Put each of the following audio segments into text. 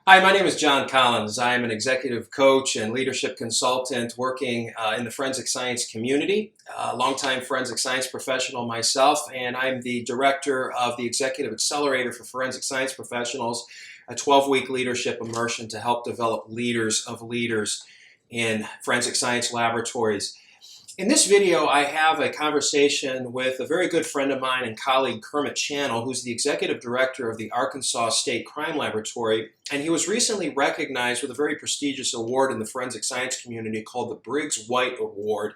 Hi, my name is John Collins. I am an executive coach and leadership consultant working in the forensic science community, a longtime forensic science professional myself, and I'm the director of the Executive Accelerator for Forensic Science Professionals, a 12-week leadership immersion to help develop leaders of leaders in forensic science laboratories. In this video, I have a conversation with a very good friend of mine and colleague, Kermit Channell, who's the executive director of the Arkansas State Crime Laboratory, and he was recently recognized with a very prestigious award in the forensic science community called the Briggs White Award,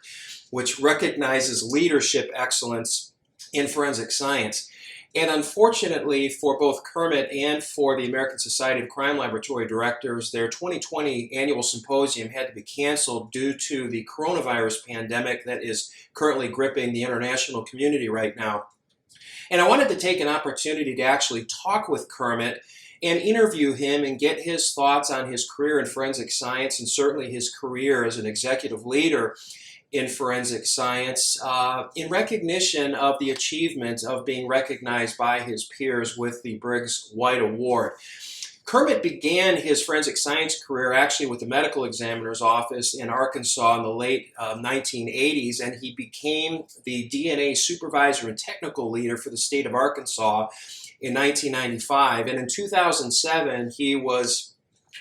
which recognizes leadership excellence in forensic science. And unfortunately for both Kermit and for the American Society of Crime Laboratory Directors, their 2020 annual symposium had to be canceled due to the coronavirus pandemic that is currently gripping the international community right now. And I wanted to take an opportunity to actually talk with Kermit and interview him and get his thoughts on his career in forensic science and certainly his career as an executive leader in forensic science, in recognition of the achievement of being recognized by his peers with the Briggs White Award. Kermit began his forensic science career actually with the medical examiner's office in Arkansas in the late 1980s, and he became the DNA supervisor and technical leader for the state of Arkansas in 1995. And in 2007, he was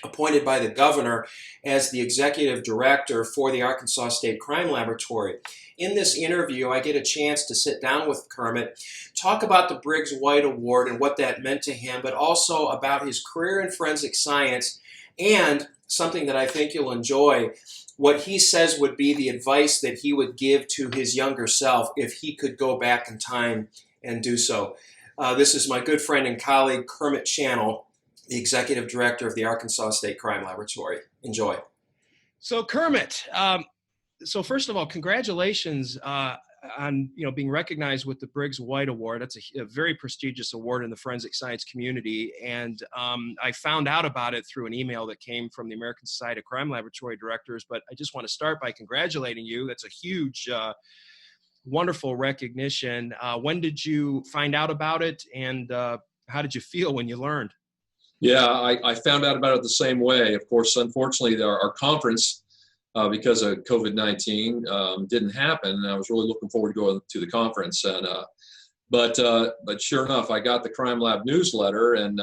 appointed by the governor as the executive director for the Arkansas State Crime Laboratory. In this interview, I get a chance to sit down with Kermit, talk about the Briggs White Award and what that meant to him, but also about his career in forensic science and something that I think you'll enjoy, what he says would be the advice that he would give to his younger self if he could go back in time and do so. This is my good friend and colleague, Kermit Channell, the executive director of the Arkansas State Crime Laboratory. Enjoy. So Kermit, so first of all, congratulations on being recognized with the Briggs White Award. That's a very prestigious award in the forensic science community, and I found out about it through an email that came from the American Society of Crime Laboratory Directors. But I just want to start by congratulating you. That's a huge, wonderful recognition. When did you find out about it, and how did you feel when you learned? Yeah, I found out about it the same way. Of course, unfortunately, our conference, because of COVID-19, didn't happen. And I was really looking forward to going to the conference. And but sure enough, I got the Crime Lab newsletter. And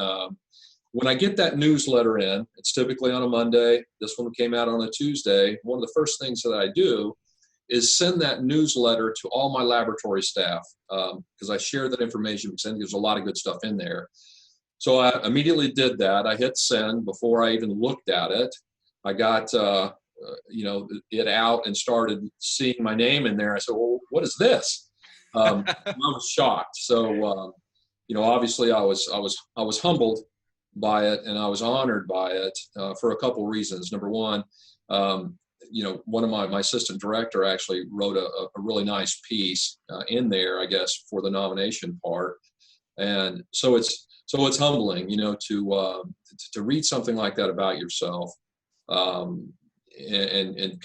when I get that newsletter in, it's typically on a Monday. This one came out on a Tuesday. One of the first things that I do is send that newsletter to all my laboratory staff, because I share that information because I think there's a lot of good stuff in there. So I immediately did that. I hit send before I even looked at it. I got it out and started seeing my name in there. I said, "Well, what is this?" I was shocked. So obviously I was humbled by it, and I was honored by it for a couple reasons. Number one, one of my assistant director actually wrote a really nice piece in there, I guess, for the nomination part, and so it's humbling, to read something like that about yourself, and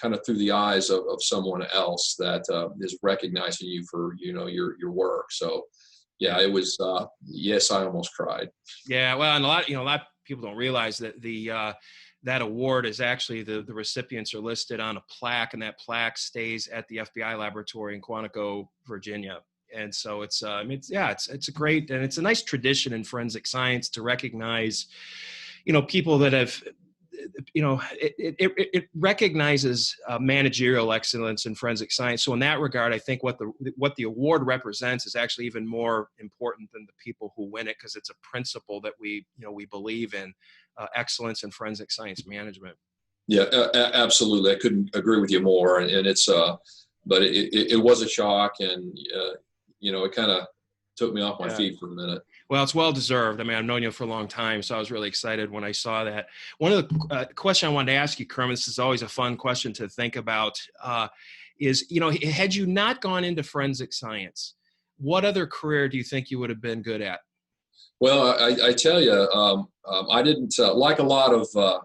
kind of through the eyes of someone else that is recognizing you for your work. So, yeah, it was. Yes, I almost cried. Yeah, well, and a lot of people don't realize that that award is actually the recipients are listed on a plaque, and that plaque stays at the FBI laboratory in Quantico, Virginia. And so it's a great, and it's a nice tradition in forensic science to recognize, people that have, it recognizes managerial excellence in forensic science. So in that regard, I think what the award represents is actually even more important than the people who win it, because it's a principle that we believe in, excellence in forensic science management. Yeah, absolutely. I couldn't agree with you more. And it's, but it was a shock, and it kind of took me off my feet for a minute. Well, it's well deserved. I mean, I've known you for a long time, so I was really excited when I saw that. One of the question I wanted to ask you, Kermit, this is always a fun question to think about, is, had you not gone into forensic science, what other career do you think you would have been good at? Well, I tell you, I didn't, like a lot of,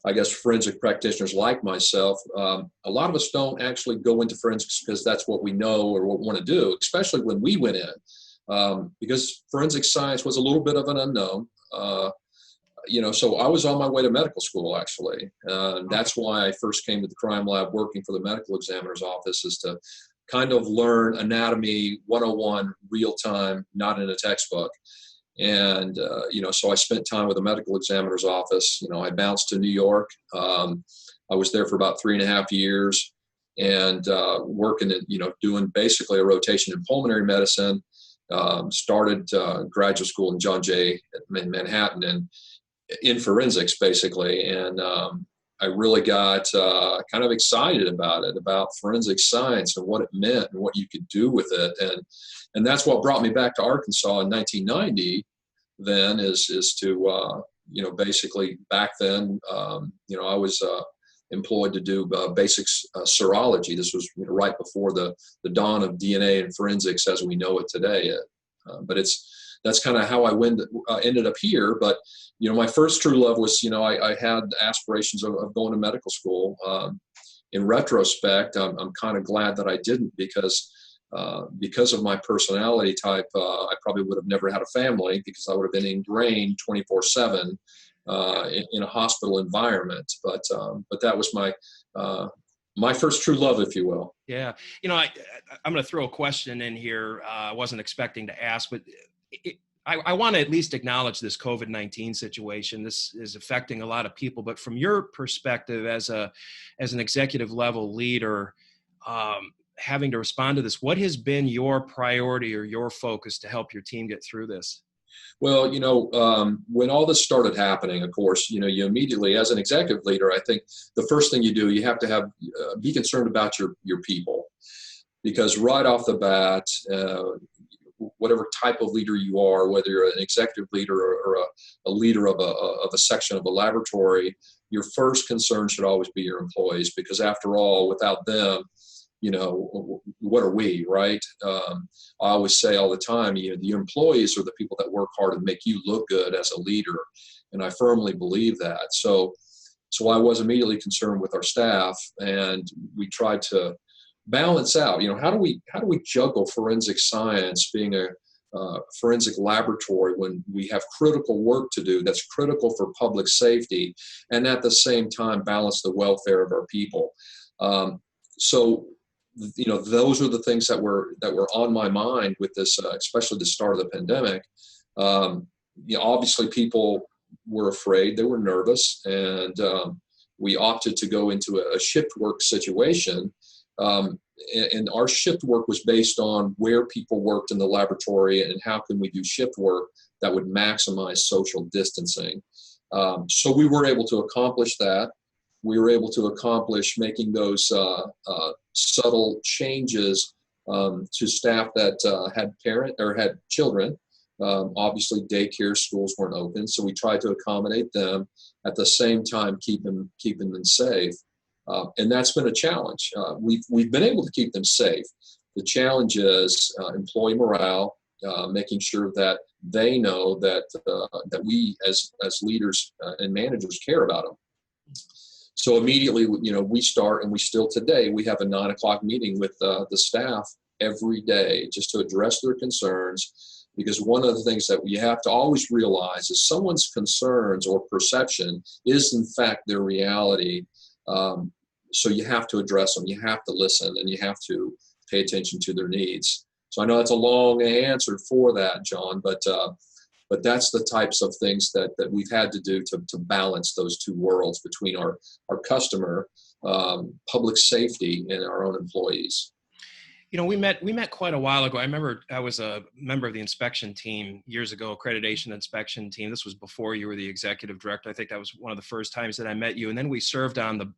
I guess, forensic practitioners like myself, a lot of us don't actually go into forensics because that's what we know or what we want to do, especially when we went in, because forensic science was a little bit of an unknown. So I was on my way to medical school, actually. That's why I first came to the crime lab working for the medical examiner's office, is to kind of learn anatomy 101 real time, not in a textbook. And, so I spent time with the medical examiner's office. I bounced to New York. I was there for about 3.5 years and working at, doing basically a rotation in pulmonary medicine. Started graduate school in John Jay in Manhattan and in forensics, basically. And I really got kind of excited about forensic science and what it meant and what you could do with it. And that's what brought me back to Arkansas in 1990 then is to, basically back then, I was employed to do basic serology. This was right before the dawn of DNA and forensics as we know it today. But that's kind of how I ended up here. But, my first true love was, I had aspirations of going to medical school. In retrospect, I'm kind of glad that I didn't because of my personality type. I probably would have never had a family because I would have been ingrained 24/7 in a hospital environment. But that was my first true love, if you will. Yeah. I'm going to throw a question in here. I wasn't expecting to ask, but I want to at least acknowledge this COVID-19 situation. This is affecting a lot of people, but from your perspective as an executive level leader, having to respond to this, what has been your priority or your focus to help your team get through this? Well, when all this started happening, of course, you immediately, as an executive leader, I think the first thing you do, you have to be concerned about your people, because right off the bat, whatever type of leader you are, whether you're an executive leader or a leader of a section of a laboratory, your first concern should always be your employees, because after all, without them, what are we, right? I always say all the time, the employees are the people that work hard and make you look good as a leader. And I firmly believe that. So I was immediately concerned with our staff, and we tried to balance out, how do we juggle forensic science, being a forensic laboratory, when we have critical work to do that's critical for public safety, and at the same time balance the welfare of our people. So those are the things that were on my mind with this, especially the start of the pandemic. Obviously people were afraid, they were nervous, and we opted to go into a shift work situation. And our shift work was based on where people worked in the laboratory and how can we do shift work that would maximize social distancing. So we were able to accomplish that. We were able to accomplish making those subtle changes to staff that had children. Obviously, daycare schools weren't open, so we tried to accommodate them at the same time keeping them safe. And that's been a challenge. We've been able to keep them safe. The challenge is employee morale, making sure that they know that we as leaders and managers care about them. So immediately, we start, and we still today, we have a 9:00 meeting with the staff every day just to address their concerns. Because one of the things that we have to always realize is someone's concerns or perception is in fact their reality. So you have to address them, you have to listen, and you have to pay attention to their needs. So I know that's a long answer for that, John, but that's the types of things that we've had to do to balance those two worlds between our customer, public safety, and our own employees. We met quite a while ago. I remember I was a member of the inspection team years ago, accreditation inspection team. This was before you were the executive director. I think that was one of the first times that I met you. And then we served on the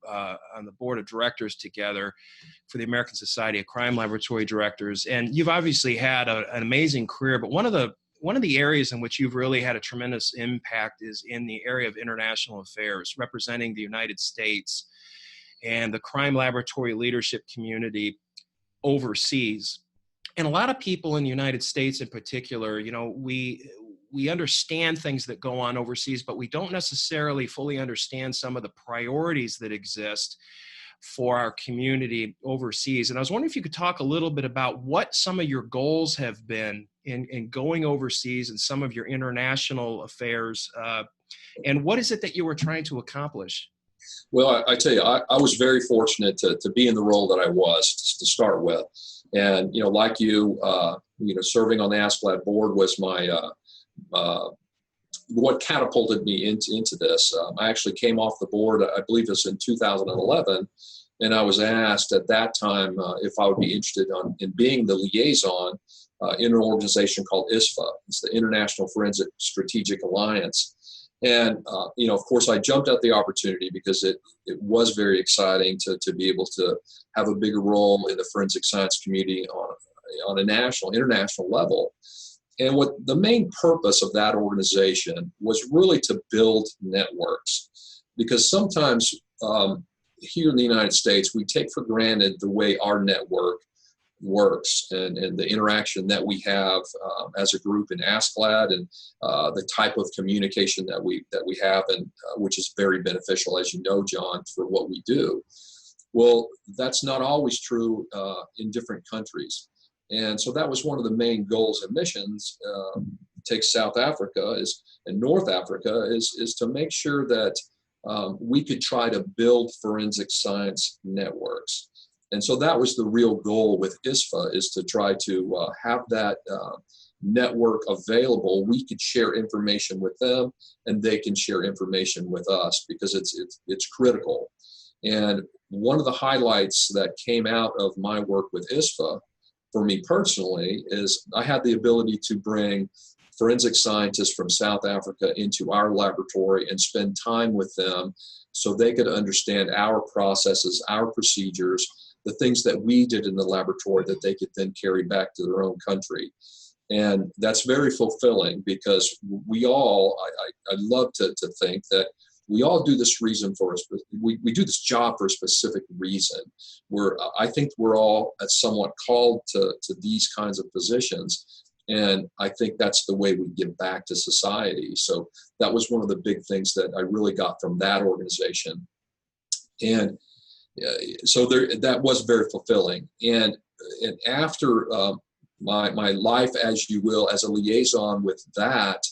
board of directors together for the American Society of Crime Laboratory Directors. And you've obviously had an amazing career, but one of the areas in which you've really had a tremendous impact is in the area of international affairs, representing the United States and the crime laboratory leadership community overseas. And a lot of people in the United States in particular, we understand things that go on overseas, but we don't necessarily fully understand some of the priorities that exist for our community overseas. And I was wondering if you could talk a little bit about what some of your goals have been in going overseas and some of your international affairs And what is it that you were trying to accomplish? Well, I tell you, I was very fortunate to be in the role that I was to start with. And, like serving on the ASCLD board was my, what catapulted me into this. I actually came off the board, I believe it was in 2011, and I was asked at that time if I would be interested in being the liaison in an organization called ISFA. It's the International Forensic Strategic Alliance. And, of course, I jumped at the opportunity because it was very exciting to be able to have a bigger role in the forensic science community on a international level. And what the main purpose of that organization was really to build networks, because sometimes here in the United States, we take for granted the way our network works and the interaction that we have as a group in ASCLD, and the type of communication that we have, and which is very beneficial, as you know, John, for what we do. Well, that's not always true in different countries. And so that was one of the main goals and missions. Take South Africa and North Africa is to make sure that we could try to build forensic science networks. And so that was the real goal with ISFA, is to try to have that network available. We could share information with them, and they can share information with us, because it's critical. And one of the highlights that came out of my work with ISFA, for me personally, is I had the ability to bring forensic scientists from South Africa into our laboratory and spend time with them so they could understand our processes, our procedures, the things that we did in the laboratory that they could then carry back to their own country. And that's very fulfilling, because we all, I love to think that we all do this reason we do this job for a specific reason. I think we're all somewhat called to these kinds of positions. And I think that's the way we give back to society. So that was one of the big things that I really got from that organization. And so that was very fulfilling. And after my life, as you will, as a liaison with that,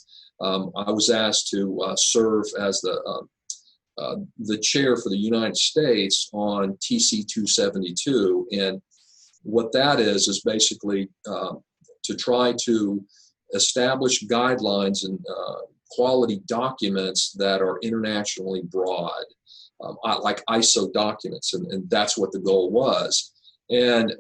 I was asked to serve as the chair for the United States on TC 272. And what that is basically to try to establish guidelines and quality documents that are internationally broad, like ISO documents, and that's what the goal was. And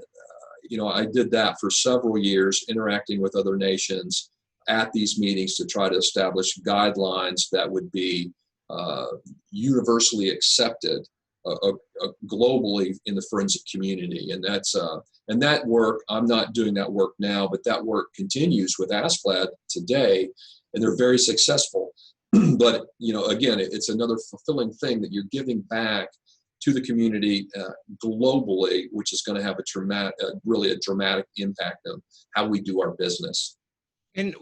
I did that for several years, interacting with other nations at these meetings to try to establish guidelines that would be universally accepted globally in the forensic community. And that work, I'm not doing that work now, but that work continues with ASCLD today, and they're very successful. But again, it's another fulfilling thing that you're giving back to the community globally, which is going to have really a dramatic impact on how we do our business. And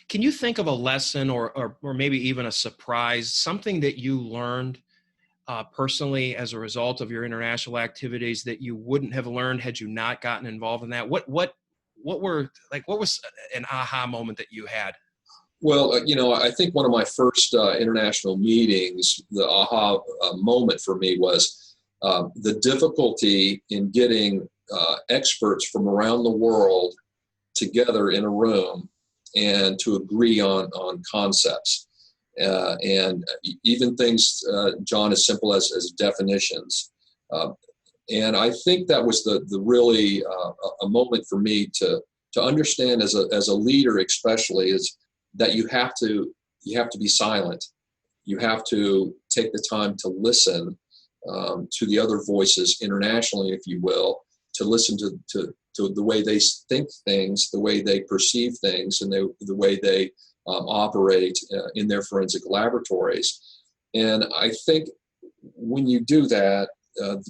can you think of a lesson or maybe even a surprise, something that you learned personally as a result of your international activities that you wouldn't have learned had you not gotten involved in that? What was an aha moment that you had? Well, I think one of my first international meetings, the aha moment for me was the difficulty in getting experts from around the world together in a room and to agree on concepts. And even things, John, as simple as definitions. And I think that was the really a moment for me to understand as a leader, especially, is that you have to be silent. You have to take the time to listen to the other voices internationally, if you will, to listen to the way they think things, the way they perceive things, and the way they operate in their forensic laboratories. And I think when you do that,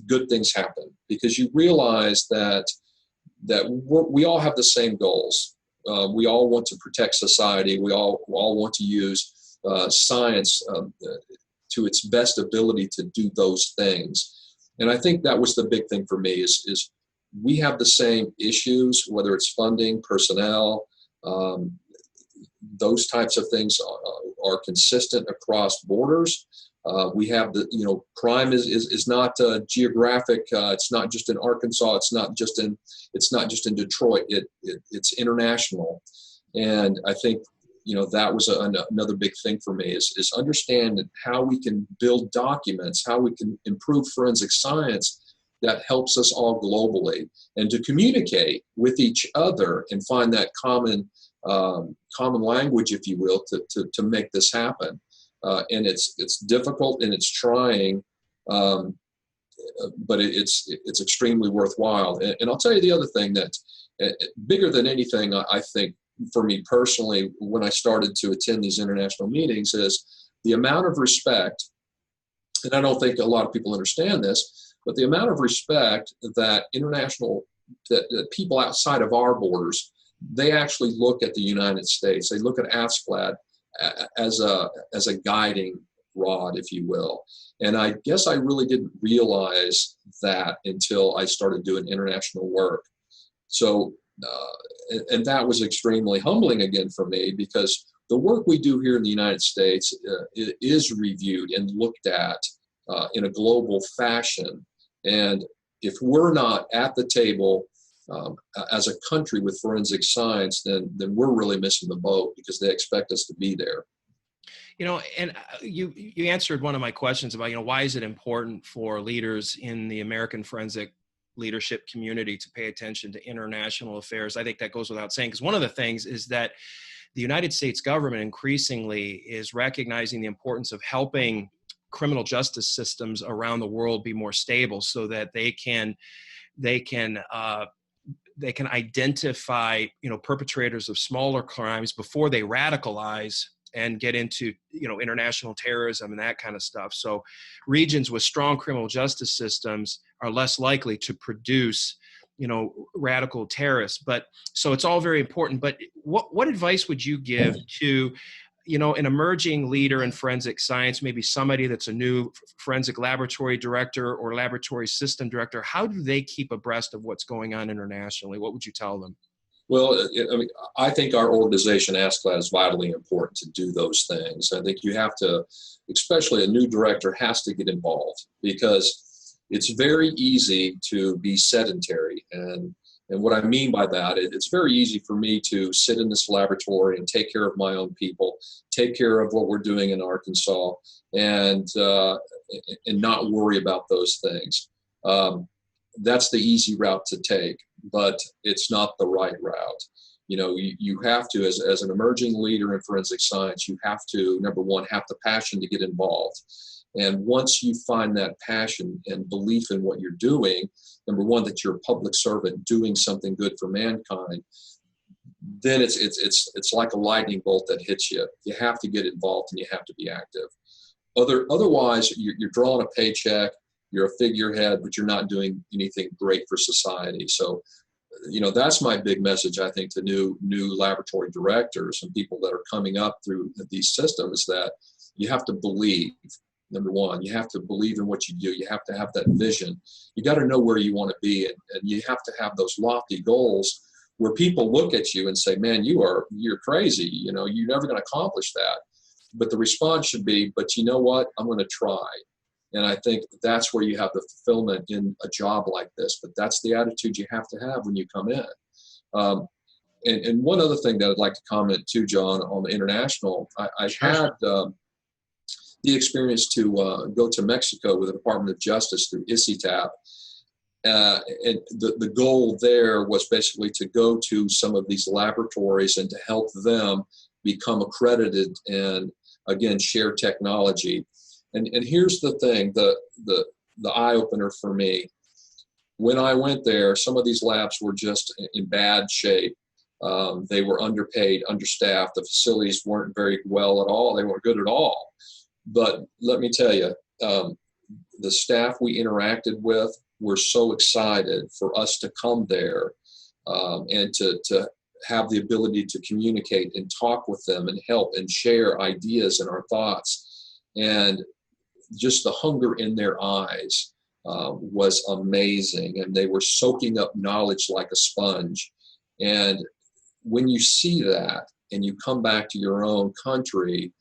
good things happen, because you realize that we all have the same goals. We all want to protect society. We all want to use science to its best ability to do those things. And I think that was the big thing for me is we have the same issues, whether it's funding, personnel, those types of things are consistent across borders. We have crime is not geographic. It's not just in Arkansas. It's not just in Detroit. It's international, and I think that was another big thing for me is understanding how we can build documents, how we can improve forensic science that helps us all globally, and to communicate with each other and find that common language, if you will, to make this happen. And it's difficult and it's trying, but it's extremely worthwhile. And I'll tell you the other thing that bigger than anything, I think for me personally, when I started to attend these international meetings, is the amount of respect. And I don't think a lot of people understand this, but the amount of respect that that people outside of our borders, they actually look at the United States. They look at ASCLD as a guiding rod, if you will. And I guess I really didn't realize that until I started doing international work. So, and that was extremely humbling again for me, because the work we do here in the United States is reviewed and looked at in a global fashion. And if we're not at the table as a country with forensic science, then we're really missing the boat, because they expect us to be there. And you answered one of my questions about, why is it important for leaders in the American forensic leadership community to pay attention to international affairs? I think that goes without saying, because one of the things is that the United States government increasingly is recognizing the importance of helping criminal justice systems around the world be more stable, so that they can identify perpetrators of smaller crimes before they radicalize and get into international terrorism and that kind of stuff. So regions with strong criminal justice systems are less likely to produce radical terrorists. But so it's all very important. But what advice would you give to an emerging leader in forensic science, maybe somebody that's a new forensic laboratory director or laboratory system director? How do they keep abreast of what's going on internationally? What would you tell them? Well, I think our organization, ASCLD, is vitally important to do those things. I think you have to, especially a new director, has to get involved, because it's very easy to be sedentary. And what I mean by that, it's very easy for me to sit in this laboratory and take care of my own people, take care of what we're doing in Arkansas, and not worry about those things. That's the easy route to take, but it's not the right route. You have to, as an emerging leader in forensic science, you have to, number one, have the passion to get involved. And once you find that passion and belief in what you're doing, number one, that you're a public servant doing something good for mankind, then it's like a lightning bolt that hits you. You have to get involved and you have to be active. Otherwise, you're drawing a paycheck, you're a figurehead, but you're not doing anything great for society. So, that's my big message, I think, to new laboratory directors and people that are coming up through these systems, that you have to believe. Number one, you have to believe in what you do. You have to have that vision. You got to know where you want to be, and you have to have those lofty goals where people look at you and say, "Man, you're crazy. You're never going to accomplish that." But the response should be, "But you know what? I'm going to try." And I think that's where you have the fulfillment in a job like this. But that's the attitude you have to have when you come in. And one other thing that I'd like to comment too, John, on the international, I've had the experience to go to Mexico with the Department of Justice through ICITAP. And the goal there was basically to go to some of these laboratories and to help them become accredited and, again, share technology. And here's the thing, the eye-opener for me. When I went there, some of these labs were just in bad shape. They were underpaid, understaffed. The facilities weren't very well at all. They weren't good at all. But let me tell you, the staff we interacted with were so excited for us to come there and to have the ability to communicate and talk with them and help and share ideas and our thoughts. And just the hunger in their eyes was amazing. And they were soaking up knowledge like a sponge. And when you see that, and you come back to your own country,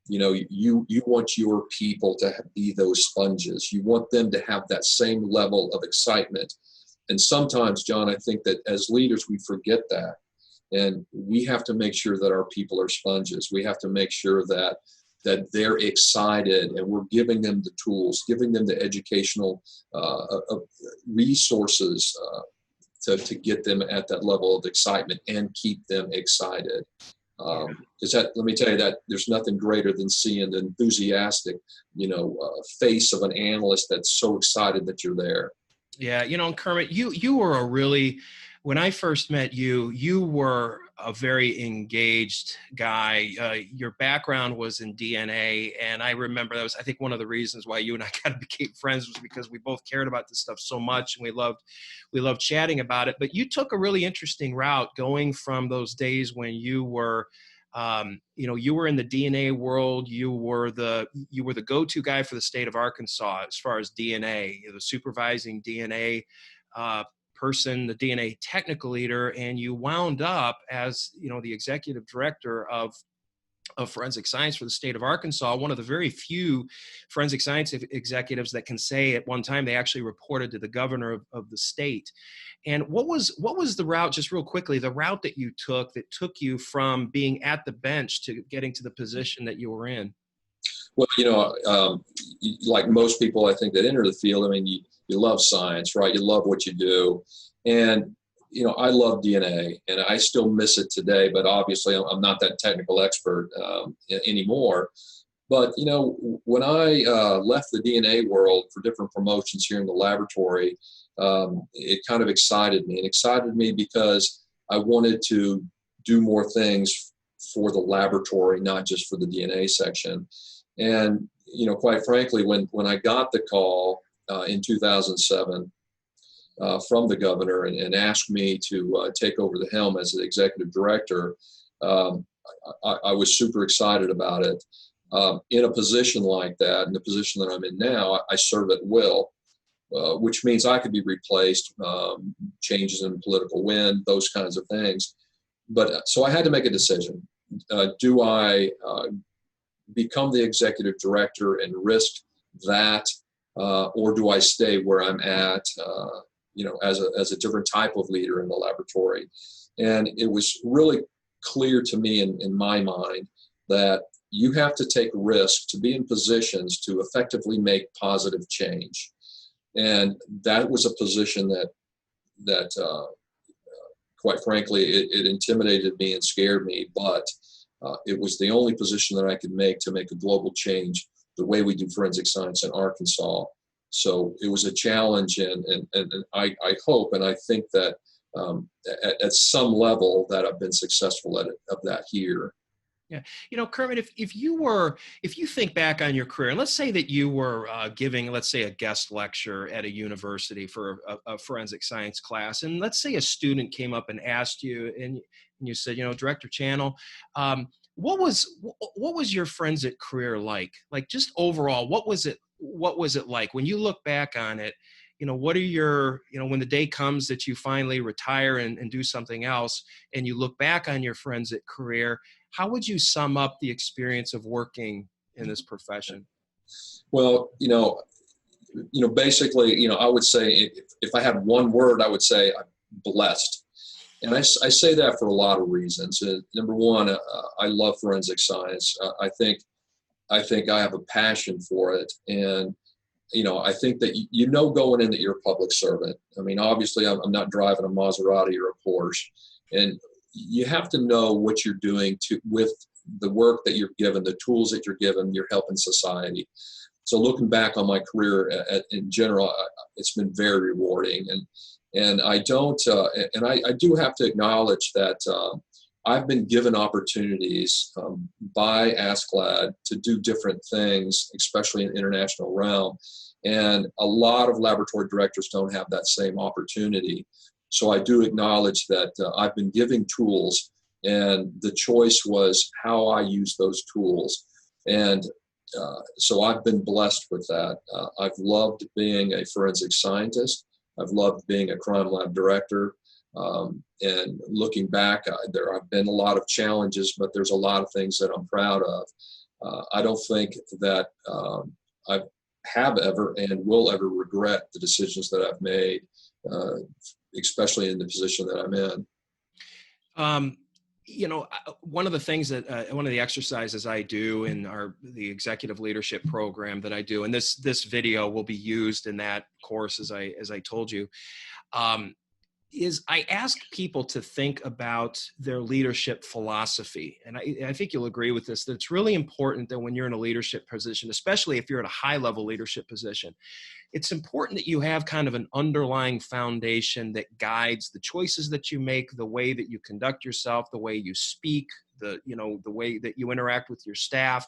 you want your people to be those sponges. You want them to have that same level of excitement. And sometimes, John, I think that as leaders, we forget that. And we have to make sure that our people are sponges. We have to make sure that they're excited, and we're giving them the tools, giving them the educational resources to get them at that level of excitement and keep them excited. Because let me tell you that there's nothing greater than seeing the enthusiastic, face of an analyst that's so excited that you're there. Yeah, Kermit, you were when I first met you, you were a very engaged guy. Your background was in DNA, and I remember that was, I think, one of the reasons why you and I kind of became friends was because we both cared about this stuff so much, and we loved chatting about it. But you took a really interesting route, going from those days when you were you were in the DNA world. You were the go-to guy for the state of Arkansas as far as DNA, the supervising DNA person, the DNA technical leader, and you wound up as the executive director of forensic science for the state of Arkansas, one of the very few forensic science executives that can say at one time they actually reported to the governor of the state. And what was the route, just real quickly, the route that took you from being at the bench to getting to the position that you were in? Well, like most people, I think, that enter the field, I mean, you love science, right? You love what you do. And, I love DNA, and I still miss it today, but obviously I'm not that technical expert anymore. But, when I left the DNA world for different promotions here in the laboratory, it kind of excited me. It excited me because I wanted to do more things for the laboratory, not just for the DNA section. And, quite frankly, when I got the call in 2007 from the governor and asked me to take over the helm as the executive director, I was super excited about it. In a position like that, in the position that I'm in now, I serve at will, which means I could be replaced, changes in political wind, those kinds of things. But so I had to make a decision. Do I become the executive director and risk that, or do I stay where I'm at, as a different type of leader in the laboratory? And it was really clear to me in my mind that you have to take risks to be in positions to effectively make positive change. And that was a position that quite frankly, it intimidated me and scared me, but it was the only position that I could make to make a global change the way we do forensic science in Arkansas. So it was a challenge, and I hope and I think that at some level that I've been successful at that here. Yeah. Kermit, if you think back on your career, and let's say that you were giving, let's say, a guest lecture at a university for a forensic science class, and let's say a student came up and asked you, and you said, Director Channell, what was your forensic career like? Like, just overall, what was it like when you look back on it? What are your, when the day comes that you finally retire and do something else, and you look back on your forensic career, how would you sum up the experience of working in this profession? Well, basically, I would say if I had one word, I would say I'm blessed. And I say that for a lot of reasons. Number one, I love forensic science. I think I have a passion for it. And, I think that, going in that you're a public servant. I mean, obviously, I'm not driving a Maserati or a Porsche. And you have to know what you're doing with the work that you're given, the tools that you're given, you're helping society. So looking back on my career in general, it's been very rewarding. And I don't, and I do have to acknowledge that I've been given opportunities by ASCLD to do different things, especially in the international realm. And a lot of laboratory directors don't have that same opportunity. So I do acknowledge that I've been giving tools, and the choice was how I use those tools. And so I've been blessed with that. I've loved being a forensic scientist. I've loved being a crime lab director. And looking back, there have been a lot of challenges, but there's a lot of things that I'm proud of. I don't think that I have ever and will ever regret the decisions that I've made, especially in the position that I'm in. One of the things that one of the exercises I do in the executive leadership program that I do, and this video will be used in that course, as I told you, is I ask people to think about their leadership philosophy. And I think you'll agree with this, that it's really important that when you're in a leadership position, especially if you're at a high level leadership position, it's important that you have kind of an underlying foundation that guides the choices that you make, the way that you conduct yourself, the way you speak, the way that you interact with your staff,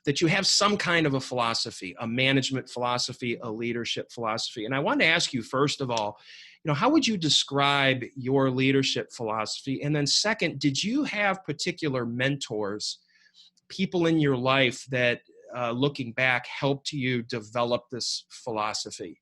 that you have some kind of a philosophy, a management philosophy, a leadership philosophy. And I want to ask you, first of all, how would you describe your leadership philosophy? And then second, did you have particular mentors, people in your life that looking back helped you develop this philosophy?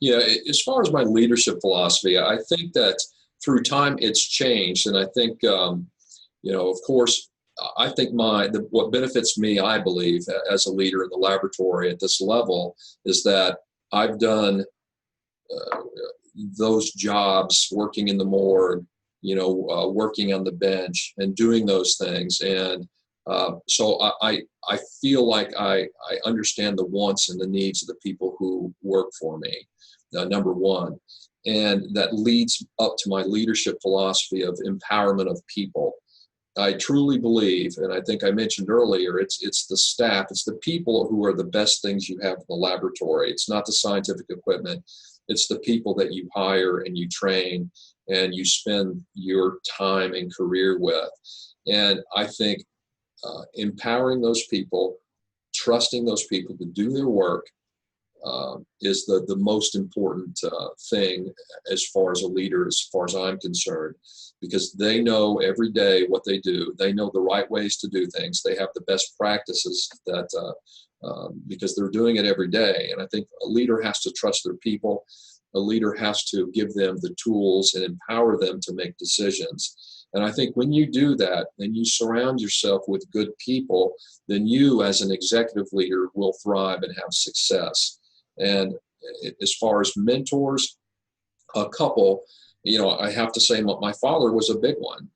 Yeah, as far as my leadership philosophy, I think that through time it's changed. And I think, of course, I think what benefits me, I believe, as a leader in the laboratory at this level is that I've done those jobs, working in the morgue, working on the bench and doing those things. And so I feel like I understand the wants and the needs of the people who work for me, number one. And that leads up to my leadership philosophy of empowerment of people. I truly believe, and I think I mentioned earlier, it's the staff, it's the people who are the best things you have in the laboratory. It's not the scientific equipment. It's the people that you hire and you train and you spend your time and career with. And I think empowering those people, trusting those people to do their work is the most important thing as far as a leader, as far as I'm concerned, because they know every day what they do. They know the right ways to do things. They have the best practices because they're doing it every day. And I think a leader has to trust their people. A leader has to give them the tools and empower them to make decisions. And I think when you do that and you surround yourself with good people, then you as an executive leader will thrive and have success. And as far as mentors, a couple, I have to say my father was a big one.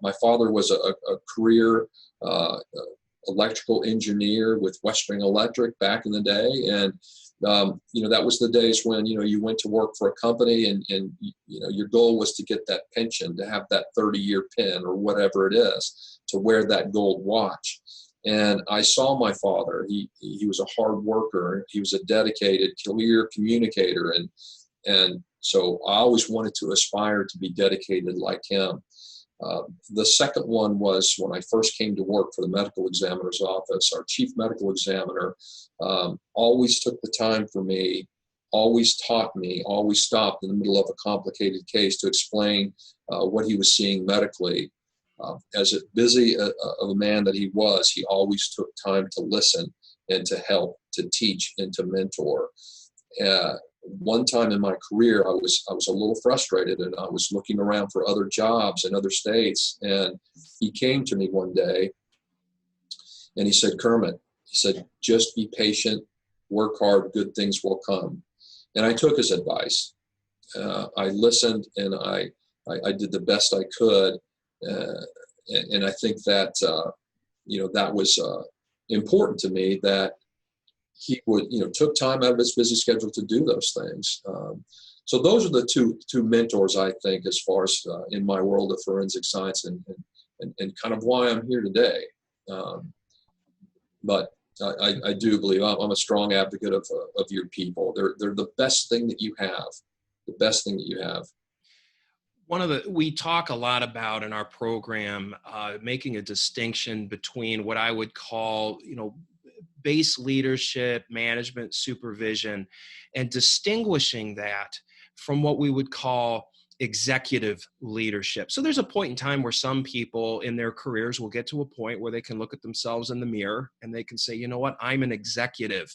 My father was a career electrical engineer with Western Electric back in the day. And, that was the days when, you went to work for a company and your goal was to get that pension, to have that 30-year pin or whatever it is, to wear that gold watch. And I saw my father. He was a hard worker. He was a dedicated, clear communicator. And so I always wanted to aspire to be dedicated like him. The second one was when I first came to work for the medical examiner's office. Our chief medical examiner always took the time for me, always taught me, always stopped in the middle of a complicated case to explain what he was seeing medically. As busy of a man that he was, he always took time to listen and to help, to teach, and to mentor. One time in my career, I was a little frustrated, and I was looking around for other jobs in other states. And he came to me one day, and he said, "Kermit," he said, "just be patient, work hard, good things will come." And I took his advice. I listened, and I did the best I could. And I think that that was important to me, that he would took time out of his busy schedule to do those things. So those are the two mentors, I think, as far as in my world of forensic science and kind of why I'm here today. But I do believe I'm a strong advocate of your people. They're the best thing that you have, the best thing that you have. We talk a lot about in our program, making a distinction between what I would call, base leadership, management, supervision, and distinguishing that from what we would call executive leadership. So there's a point in time where some people in their careers will get to a point where they can look at themselves in the mirror and they can say, you know what, I'm an executive.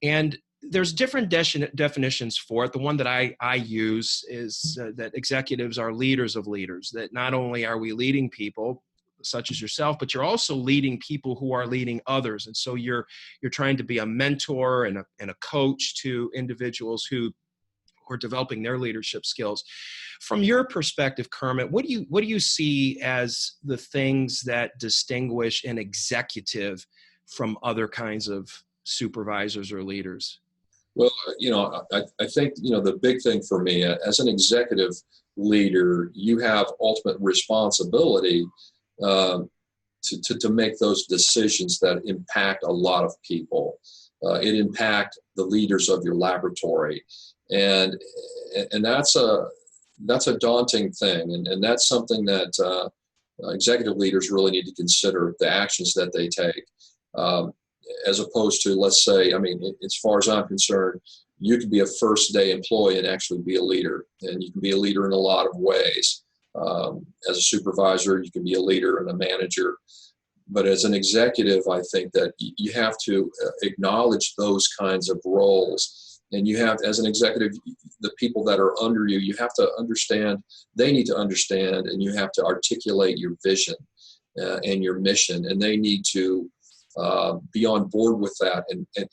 And there's different definitions for it. The one that I use is that executives are leaders of leaders, that not only are we leading people such as yourself, but you're also leading people who are leading others. And so you're trying to be a mentor and a coach to individuals who are developing their leadership skills. From your perspective, Kermit, what do you see as the things that distinguish an executive from other kinds of supervisors or leaders? Well, I think, the big thing for me as an executive leader, you have ultimate responsibility to make those decisions that impact a lot of people. It impact the leaders of your laboratory, and that's a daunting thing, and that's something that executive leaders really need to consider, the actions that they take. As opposed to, let's say, as far as I'm concerned, you can be a first day employee and actually be a leader. And you can be a leader in a lot of ways. As a supervisor, you can be a leader and a manager. But as an executive, I think that you have to acknowledge those kinds of roles. And you have, as an executive, the people that are under you, you have to understand, they need to understand, and you have to articulate your vision and your mission. And they need to be on board with that.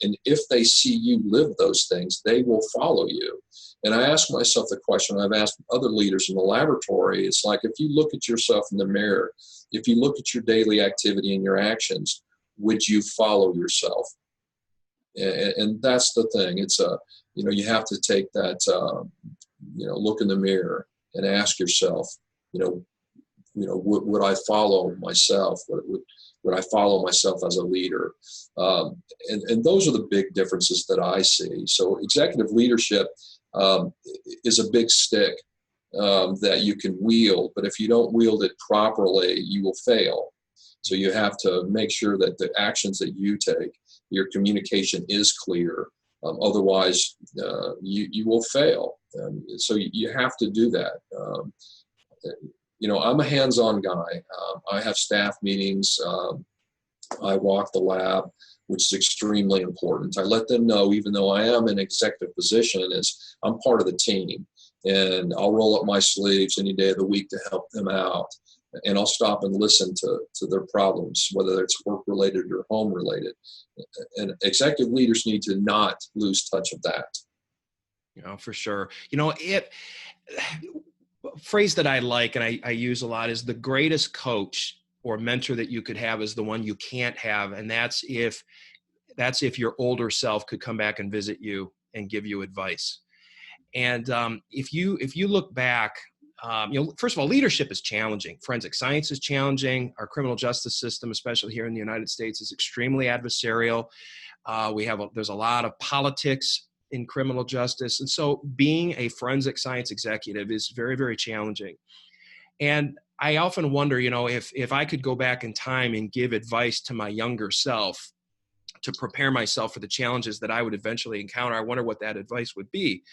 And if they see you live those things, they will follow you. And I ask myself the question I've asked other leaders in the laboratory. It's like, if you look at yourself in the mirror, if you look at your daily activity and your actions, would you follow yourself? And that's the thing. It's you have to take that, look in the mirror and ask yourself, would I follow myself? Would I follow myself as a leader? And those are the big differences that I see. So executive leadership is a big stick that you can wield, but if you don't wield it properly, you will fail. So you have to make sure that the actions that you take, your communication is clear. Otherwise, you will fail. So you have to do that. I'm a hands-on guy. I have staff meetings. I walk the lab, which is extremely important. I let them know, even though I am in an executive position, is I'm part of the team, and I'll roll up my sleeves any day of the week to help them out. And I'll stop and listen to their problems, whether it's work-related or home-related. And executive leaders need to not lose touch of that. For sure. A phrase that I like and I use a lot is the greatest coach or mentor that you could have is the one you can't have. And that's if your older self could come back and visit you and give you advice. And if you look back, first of all, leadership is challenging. Forensic science is challenging. Our criminal justice system, especially here in the United States, is extremely adversarial. There's a lot of politics in criminal justice. And so being a forensic science executive is very, very challenging. And I often wonder, if I could go back in time and give advice to my younger self to prepare myself for the challenges that I would eventually encounter, I wonder what that advice would be.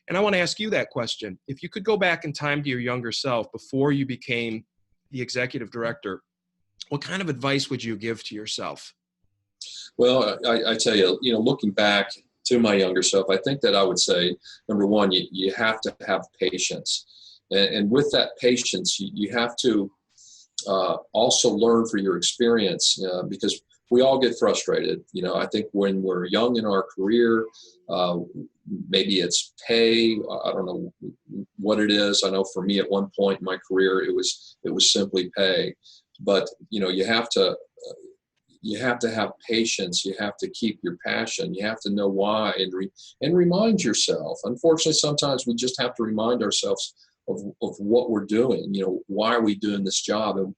And I want to ask you that question. If you could go back in time to your younger self before you became the executive director, what kind of advice would you give to yourself? Well, I tell you, looking back to my younger self, I think that I would say, number one, you have to have patience. And with that patience, you have to also learn from your experience, because we all get frustrated. I think when we're young in our career, maybe it's pay. I don't know what it is. I know for me at one point in my career, it was simply pay. But you have to have patience. You have to keep your passion. You have to know why and remind yourself. Unfortunately, sometimes we just have to remind ourselves of what we're doing. Why are we doing this job? And,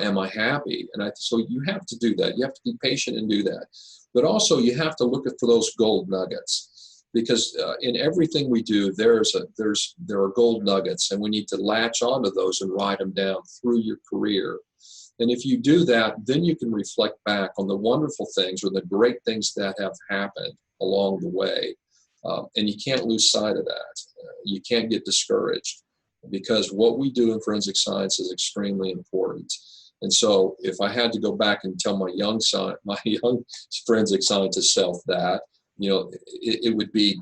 am I happy? So you have to do that. You have to be patient and do that. But also you have to look for those gold nuggets, because in everything we do, there are gold nuggets, and we need to latch onto those and write them down through your career. And if you do that, then you can reflect back on the wonderful things or the great things that have happened along the way. And you can't lose sight of that. You can't get discouraged, because what we do in forensic science is extremely important. And so if I had to go back and tell my young forensic scientist self that, it would be,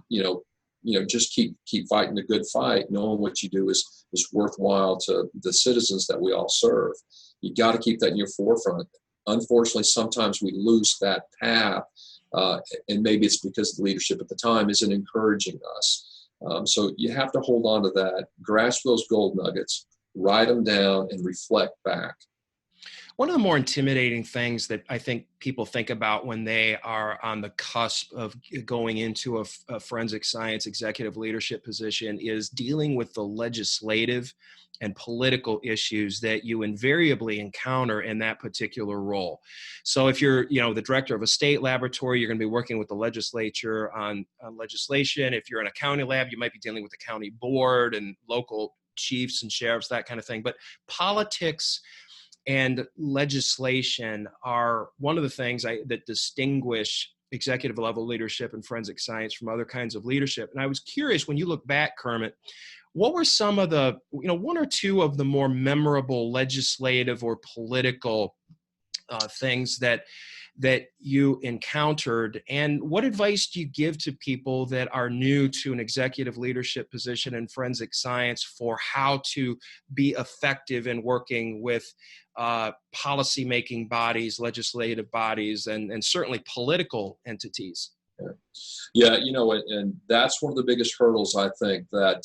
just keep fighting the good fight, knowing what you do is worthwhile to the citizens that we all serve. You got to keep that in your forefront. Unfortunately, sometimes we lose that path, and maybe it's because the leadership at the time isn't encouraging us. So you have to hold on to that, grasp those gold nuggets, write them down, and reflect back. One of the more intimidating things that I think people think about when they are on the cusp of going into a forensic science executive leadership position is dealing with the legislative and political issues that you invariably encounter in that particular role. So if you're, the director of a state laboratory, you're going to be working with the legislature on legislation. If you're in a county lab, you might be dealing with the county board and local chiefs and sheriffs, that kind of thing. But politics and legislation are one of the things that distinguish executive level leadership and forensic science from other kinds of leadership. And I was curious, when you look back, Kermit, what were some of the, one or two of the more memorable legislative or political things that you encountered, and what advice do you give to people that are new to an executive leadership position in forensic science for how to be effective in working with policy-making bodies, legislative bodies, and certainly political entities? Yeah, and that's one of the biggest hurdles I think that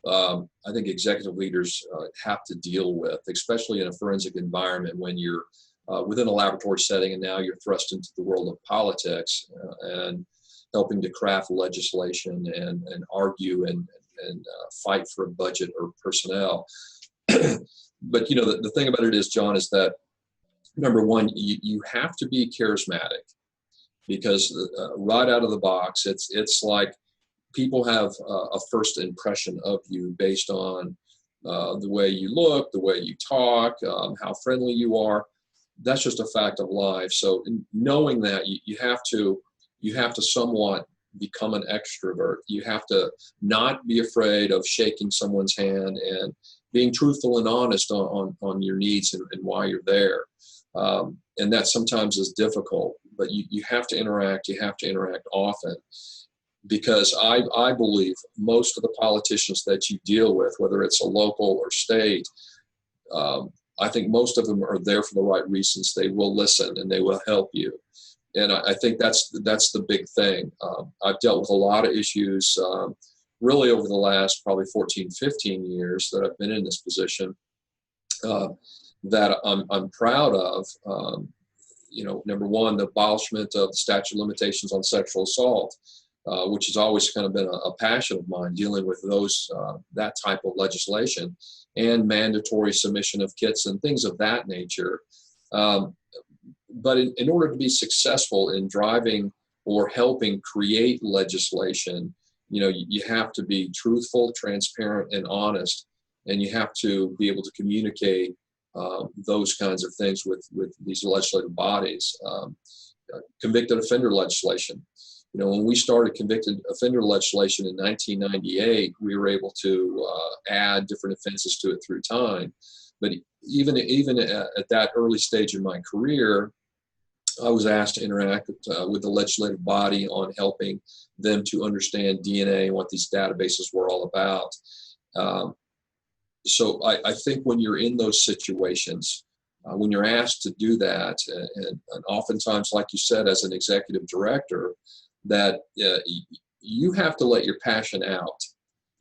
I think executive leaders have to deal with, especially in a forensic environment when you're within a laboratory setting, and now you're thrust into the world of politics and helping to craft legislation and argue and fight for a budget or personnel. But the thing about it is, John, is that number one, you have to be charismatic, because right out of the box, it's like people have a first impression of you based on the way you look, the way you talk, how friendly you are. That's just a fact of life. So knowing that, you have to somewhat become an extrovert. You have to not be afraid of shaking someone's hand and being truthful and honest on your needs and why you're there. And that sometimes is difficult, but you have to interact. You have to interact often, because I believe most of the politicians that you deal with, whether it's a local or state, I think most of them are there for the right reasons. They will listen and they will help you. And I think that's the big thing. I've dealt with a lot of issues really over the last probably 14, 15 years that I've been in this position that I'm proud of. Number one, the abolishment of the statute of limitations on sexual assault, which has always kind of been a passion of mine, dealing with that type of legislation, and mandatory submission of kits and things of that nature. But in order to be successful in driving or helping create legislation, you have to be truthful, transparent, and honest, and you have to be able to communicate those kinds of things with these legislative bodies. Convicted offender legislation. When we started convicted offender legislation in 1998, we were able to add different offenses to it through time. But even at that early stage in my career, I was asked to interact with the legislative body on helping them to understand DNA and what these databases were all about. So I think when you're in those situations, when you're asked to do that, and oftentimes, like you said, as an executive director, that you have to let your passion out.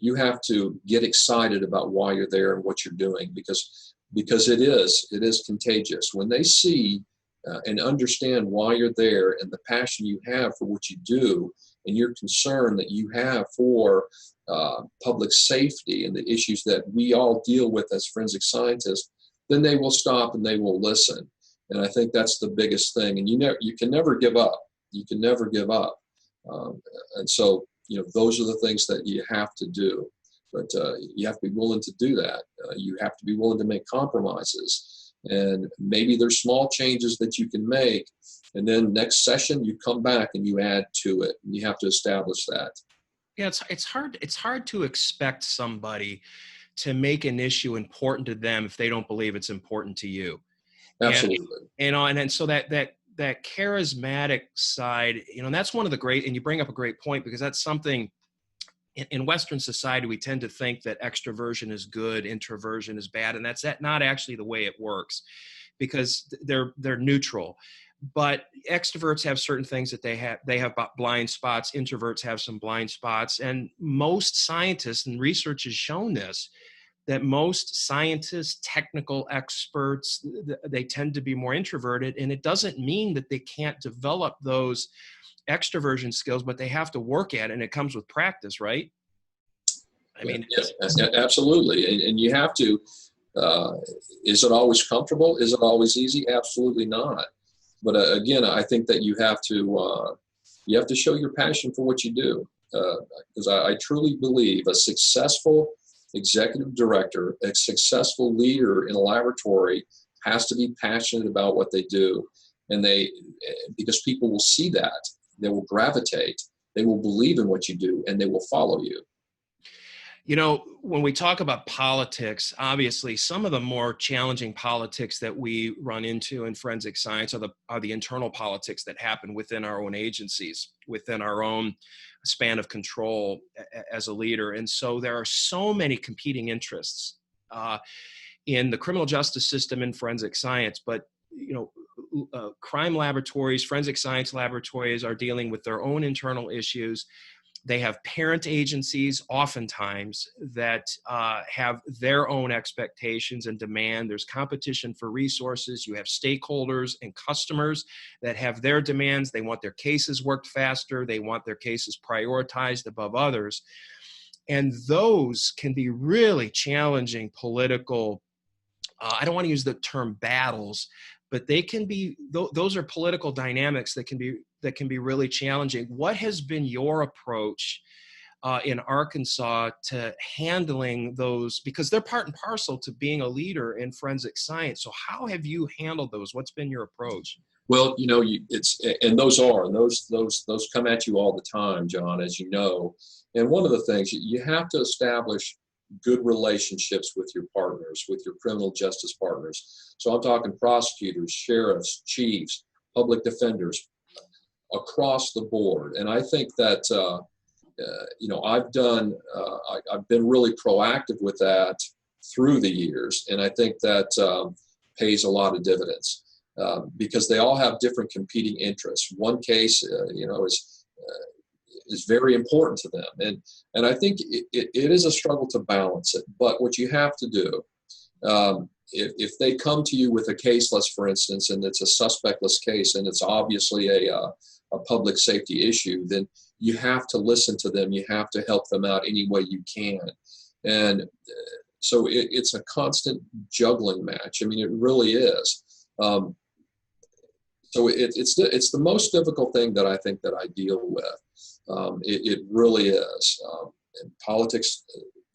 You have to get excited about why you're there and what you're doing, because it is contagious. When they see and understand why you're there and the passion you have for what you do, and your concern that you have for public safety and the issues that we all deal with as forensic scientists, then they will stop and they will listen. And I think that's the biggest thing. And you can never give up. You can never give up. And so, those are the things that you have to do. But you have to be willing to do that. You have to be willing to make compromises. And maybe there's small changes that you can make. And then next session, you come back and you add to it. And you have to establish that. Yeah, it's hard. It's hard to expect somebody to make an issue important to them if they don't believe it's important to you. Absolutely. And so that that charismatic side, and that's one of the great, and you bring up a great point, because that's something in Western society, we tend to think that extroversion is good, introversion is bad, and that's not actually the way it works, because they're neutral. But extroverts have certain things that they have blind spots. Introverts have some blind spots, and most scientists and research has shown this, that most scientists, technical experts, they tend to be more introverted, and it doesn't mean that they can't develop those extroversion skills, but they have to work at it, and it comes with practice, right? I mean, yes, absolutely. And you have to, is it always comfortable? Is it always easy? Absolutely not. But again, I think that you have to show your passion for what you do. Because I truly believe a successful executive director, a successful leader in a laboratory has to be passionate about what they do. And because people will see that, they will gravitate, they will believe in what you do, and they will follow you. When we talk about politics, obviously some of the more challenging politics that we run into in forensic science are the internal politics that happen within our own agencies, within our own span of control as a leader. And so there are so many competing interests in the criminal justice system in forensic science, but crime laboratories, forensic science laboratories are dealing with their own internal issues. They have parent agencies oftentimes that have their own expectations and demand. There's competition for resources. You have stakeholders and customers that have their demands. They want their cases worked faster. They want their cases prioritized above others. And those can be really challenging political, I don't want to use the term battles, but they can be, those are political dynamics that can be really challenging. What has been your approach in Arkansas to handling those? Because they're part and parcel to being a leader in forensic science. So how have you handled those? What's been your approach? Well, those come at you all the time, John, as you know. And one of the things, you have to establish good relationships with your partners, with your criminal justice partners. So I'm talking prosecutors, sheriffs, chiefs, public defenders, across the board. And I think that, I've been really proactive with that through the years. And I think that pays a lot of dividends because they all have different competing interests. One case, is very important to them. And I think it is a struggle to balance it. But what you have to do, if they come to you with a caseless, for instance, and it's a suspectless case, and it's obviously a public safety issue, then you have to listen to them. You have to help them out any way you can. And so it's a constant juggling match. I mean, it really is. So it's the most difficult thing that I think that I deal with. It really is. And politics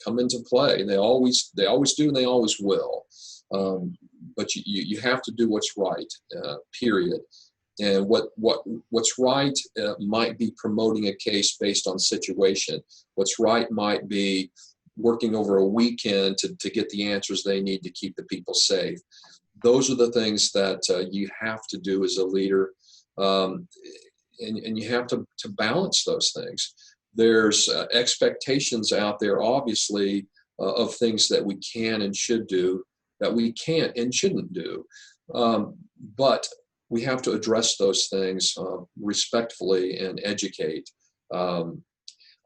come into play. They always do, and they always will. But you have to do what's right. Period. And what's right might be promoting a case based on situation. What's right might be working over a weekend to get the answers they need to keep the people safe. Those are the things that you have to do as a leader. And you have to balance those things. There's expectations out there, obviously, of things that we can and should do, that we can't and shouldn't do. But we have to address those things respectfully and educate.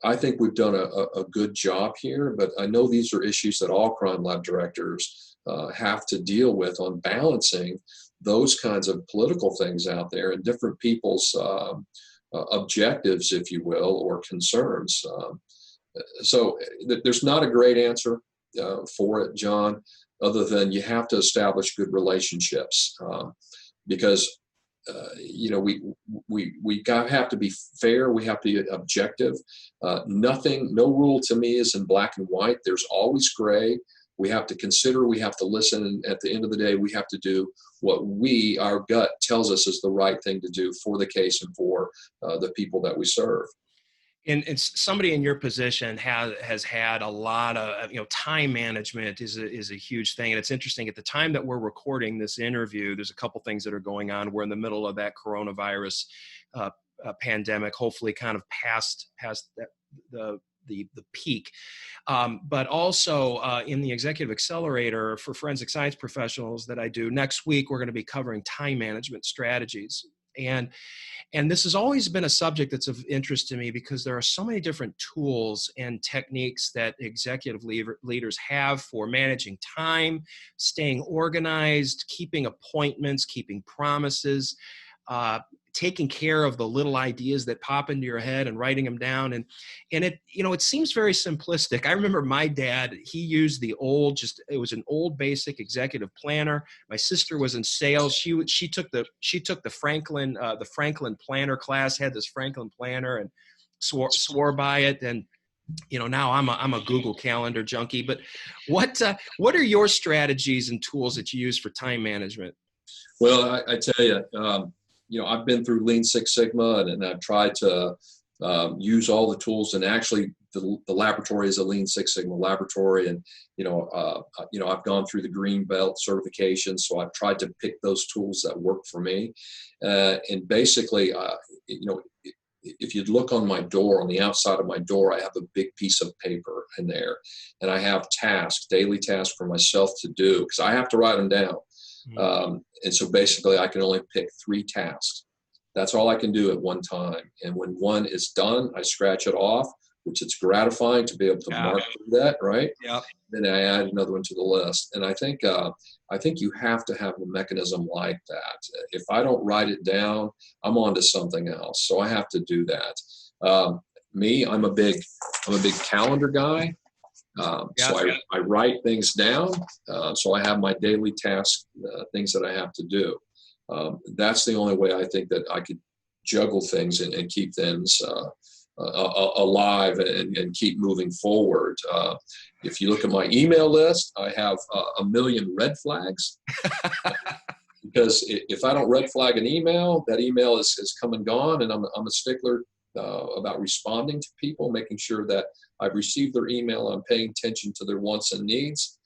I think we've done a good job here, but I know these are issues that all crime lab directors have to deal with on balancing those kinds of political things out there and different people's objectives, if you will, or concerns. So there's not a great answer for it, John, other than you have to establish good relationships because we have to be fair. We have to be objective. No rule to me is in black and white. There's always gray. We have to consider, we have to listen, and at the end of the day, we have to do what our gut tells us is the right thing to do for the case and for the people that we serve. and somebody in your position has had a lot of, time management is a huge thing. And it's interesting, at the time that we're recording this interview, there's a couple things that are going on. We're in the middle of that coronavirus pandemic, hopefully kind of past the peak. But also in the Executive Accelerator for forensic science professionals that I do, next week we're going to be covering time management strategies. And this has always been a subject that's of interest to me, because there are so many different tools and techniques that executive leaders have for managing time, staying organized, keeping appointments, keeping promises, taking care of the little ideas that pop into your head and writing them down. And it seems very simplistic. I remember my dad, he used it was an old basic executive planner. My sister was in sales. She took the Franklin planner class, had this Franklin planner, and swore by it. And now I'm a Google Calendar junkie. But what are your strategies and tools that you use for time management? Well, I tell you, I've been through Lean Six Sigma, and I've tried to use all the tools. And actually, the laboratory is a Lean Six Sigma laboratory, and I've gone through the Green Belt certification, so I've tried to pick those tools that work for me. And basically, if you'd look on my door, on the outside of my door, I have a big piece of paper in there, and I have daily tasks for myself to do, because I have to write them down. And so basically I can only pick 3 tasks. That's all I can do at one time. And when one is done, I scratch it off, which it's gratifying to be able to mark that, right? Yeah. Then I add another one to the list. And I think you have to have a mechanism like that. If I don't write it down, I'm on to something else. So I have to do that. I'm a big calendar guy. So I write things down. So I have my daily tasks, things that I have to do. That's the only way I think that I could juggle things and keep things alive and keep moving forward. If you look at my email list, I have a million red flags. Because if I don't red flag an email, that email is come and gone, and I'm a stickler about responding to people, making sure that I've received their email, I'm paying attention to their wants and needs.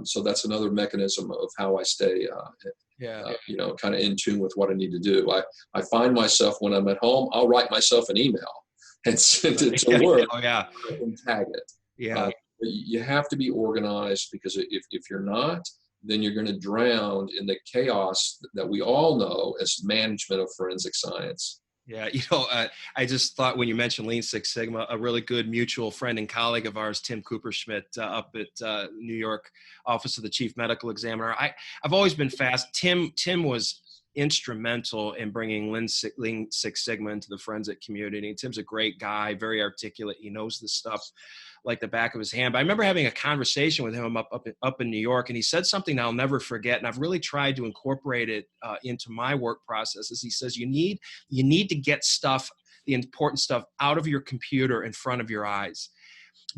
So that's another mechanism of how I stay, kind of in tune with what I need to do. I find myself when I'm at home, I'll write myself an email and send it to work. And tag it. Yeah. You have to be organized, because if you're not, then you're going to drown in the chaos that we all know as management of forensic science. Yeah, I just thought when you mentioned Lean Six Sigma, a really good mutual friend and colleague of ours, Tim Cooperschmidt, up at New York Office of the Chief Medical Examiner. I've always been fast. Tim was instrumental in bringing Lean Six Sigma into the forensic community. Tim's a great guy, very articulate. He knows this stuff like the back of his hand. But I remember having a conversation with him up in New York, and he said something I'll never forget, and I've really tried to incorporate it into my work processes. He says, you need to get the important stuff out of your computer in front of your eyes,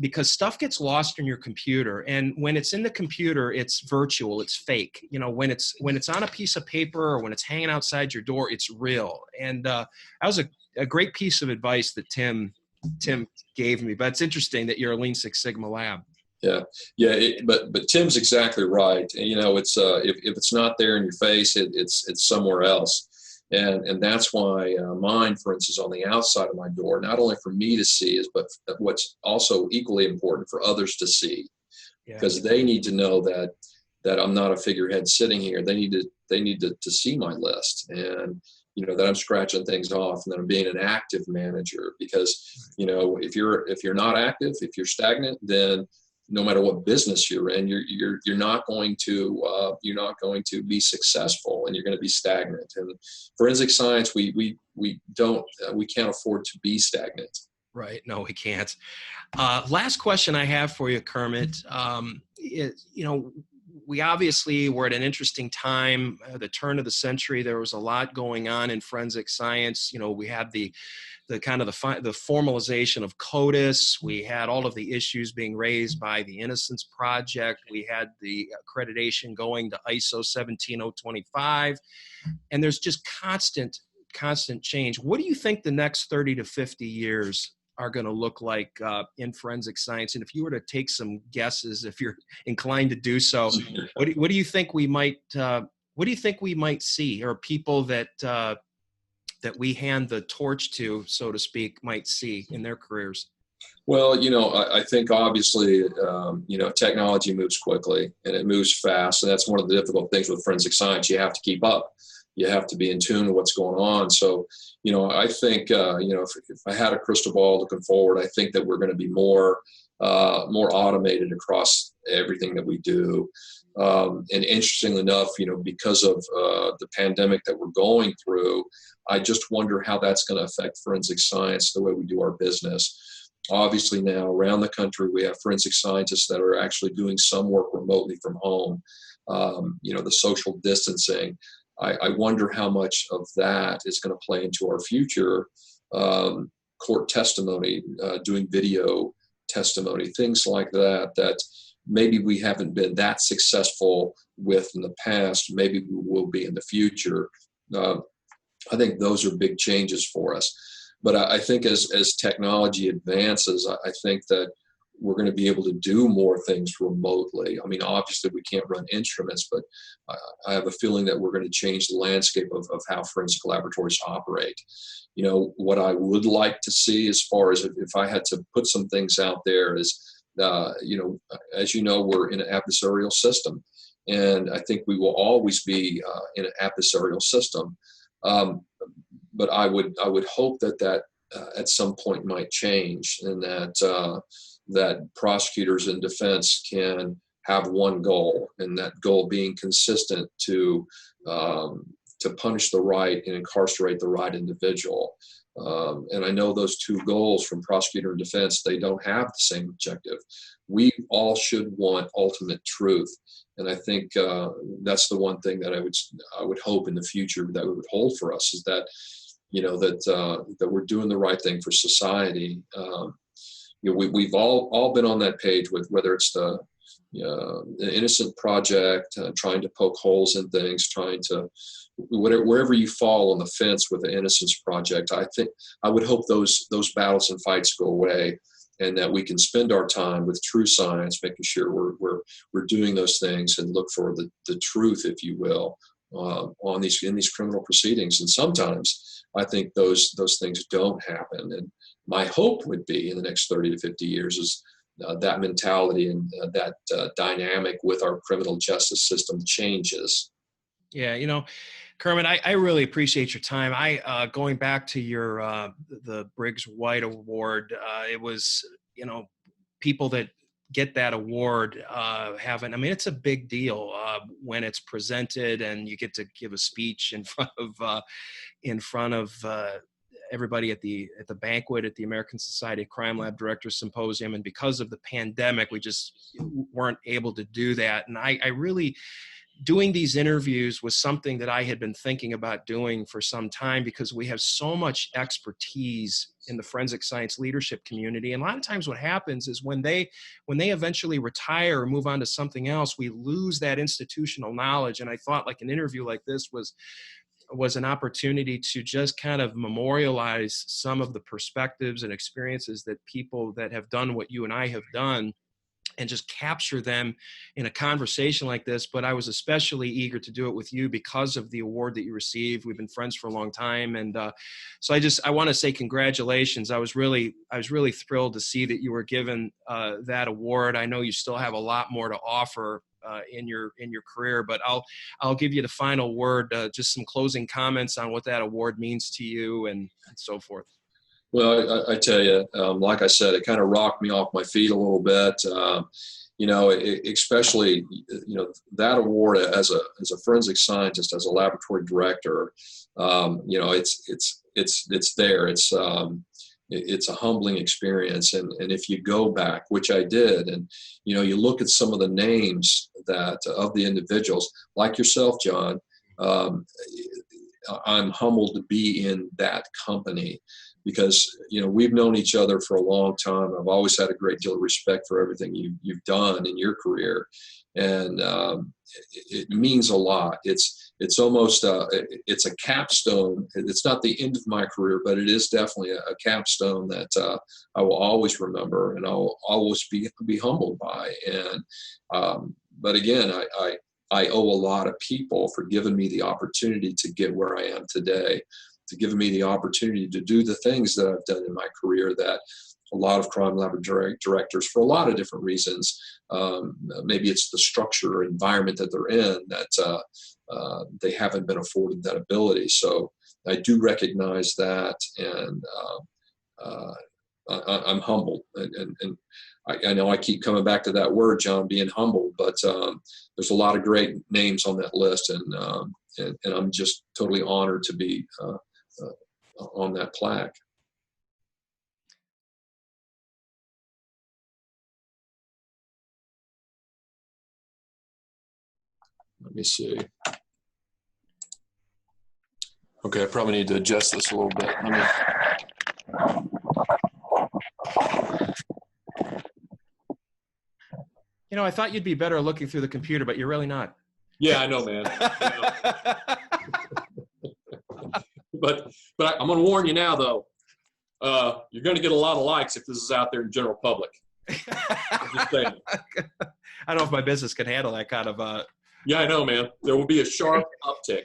because stuff gets lost in your computer. And when it's in the computer, it's virtual, it's fake. When it's on a piece of paper or when it's hanging outside your door, it's real. And that was a great piece of advice that Tim gave me. But it's interesting that you're a Lean Six Sigma lab. Yeah. But Tim's exactly right. And, it's if it's not there in your face, it's somewhere else. And that's why mine, for instance, on the outside of my door, not only for me to see, but what's also equally important for others to see, because they need to know that I'm not a figurehead sitting here. They need to see my list, and that I'm scratching things off, and that I'm being an active manager. Because if you're not active, if you're stagnant, then no matter what business you're in, you're not going to be successful, and you're going to be stagnant. And forensic science, we can't afford to be stagnant. Right. No, we can't. Last question I have for you, Kermit. We obviously were at an interesting time, the turn of the century. There was a lot going on in forensic science. We had the formalization of CODIS. We had all of the issues being raised by the Innocence Project. We had the accreditation going to ISO 17025, and there's just constant change. What do you think the next 30 to 50 years are going to look like in forensic science? And if you were to take some guesses, if you're inclined to do so, what do you think we might see, or people that that we hand the torch to, so to speak, might see in their careers? Well, I think obviously, technology moves quickly and it moves fast. And that's one of the difficult things with forensic science. You have to keep up. You have to be in tune with what's going on. So, I think, if I had a crystal ball looking forward, I think that we're going to be more automated across everything that we do. And interestingly enough, because of the pandemic that we're going through, I just wonder how that's going to affect forensic science, the way we do our business. Obviously now around the country, we have forensic scientists that are actually doing some work remotely from home. The social distancing, I wonder how much of that is going to play into our future court testimony, doing video testimony, things like that, that maybe we haven't been that successful with in the past. Maybe we will be in the future. I think those are big changes for us. But I think as technology advances, I think that we're going to be able to do more things remotely. I mean, obviously we can't run instruments, but I have a feeling that we're going to change the landscape of how forensic laboratories operate. What I would like to see, as far as if I had to put some things out there, is, as you know, we're in an adversarial system. And I think we will always be in an adversarial system. But I would hope that at some point might change, and that prosecutors and defense can have one goal, and that goal being consistent to punish the right and incarcerate the right individual. And I know those two goals from prosecutor and defense, they don't have the same objective. We all should want ultimate truth. And I think that's the one thing that I would hope in the future that it would hold for us, is that, that we're doing the right thing for society. We've all been on that page with whether it's the Innocent Project, trying to poke holes in things, trying to wherever you fall on the fence with the Innocence Project. I would hope those battles and fights go away, and that we can spend our time with true science, making sure we're doing those things and look for the truth, if you will, in these criminal proceedings. And sometimes I think those things don't happen. And my hope would be in the next 30 to 50 years is that mentality and that dynamic with our criminal justice system changes. Yeah, Kermit, I really appreciate your time. Going back to your the Briggs White Award, it was, people that get that award it's a big deal when it's presented and you get to give a speech in front of everybody at the banquet at the American Society of Crime Lab Directors Symposium. And because of the pandemic, we just weren't able to do that. And I really, doing these interviews was something that I had been thinking about doing for some time, because we have so much expertise in the forensic science leadership community. And a lot of times what happens is when they eventually retire or move on to something else, we lose that institutional knowledge. And I thought like an interview like this was an opportunity to just kind of memorialize some of the perspectives and experiences that people that have done what you and I have done, and just capture them in a conversation like this. But I was especially eager to do it with you because of the award that you received. We've been friends for a long time. And so I want to say congratulations. I was really thrilled to see that you were given that award. I know you still have a lot more to offer in your career, but I'll give you the final word, just some closing comments on what that award means to you and so forth. Well, I tell you, like I said, it kind of rocked me off my feet a little bit. Especially, that award as a forensic scientist, as a laboratory director, it's there. It's a humbling experience. And if you go back, which I did, and, you look at some of the names of the individuals, like yourself, John, I'm humbled to be in that company. Because, we've known each other for a long time. I've always had a great deal of respect for everything you've done in your career. And it means a lot. It's it's almost it's a capstone. It's not the end of my career, but it is definitely a capstone that I will always remember, and I'll always be humbled by. And but again, I owe a lot of people for giving me the opportunity to get where I am today, to giving me the opportunity to do the things that I've done in my career that a lot of crime lab directors, for a lot of different reasons, maybe it's the structure or environment that they're in, that they haven't been afforded that ability. So I do recognize that, and I'm humbled. And I know I keep coming back to that word, John, being humble, but there's a lot of great names on that list, and I'm just totally honored to be on that plaque. Let me see. Okay, I probably need to adjust this a little bit. You know, I thought you'd be better looking through the computer, but you're really not. Yeah, I know, man. But I'm going to warn you now, though. You're going to get a lot of likes if this is out there in general public. I'm just saying. I don't know if my business can handle that kind of. Yeah, I know, man. There will be a sharp uptick.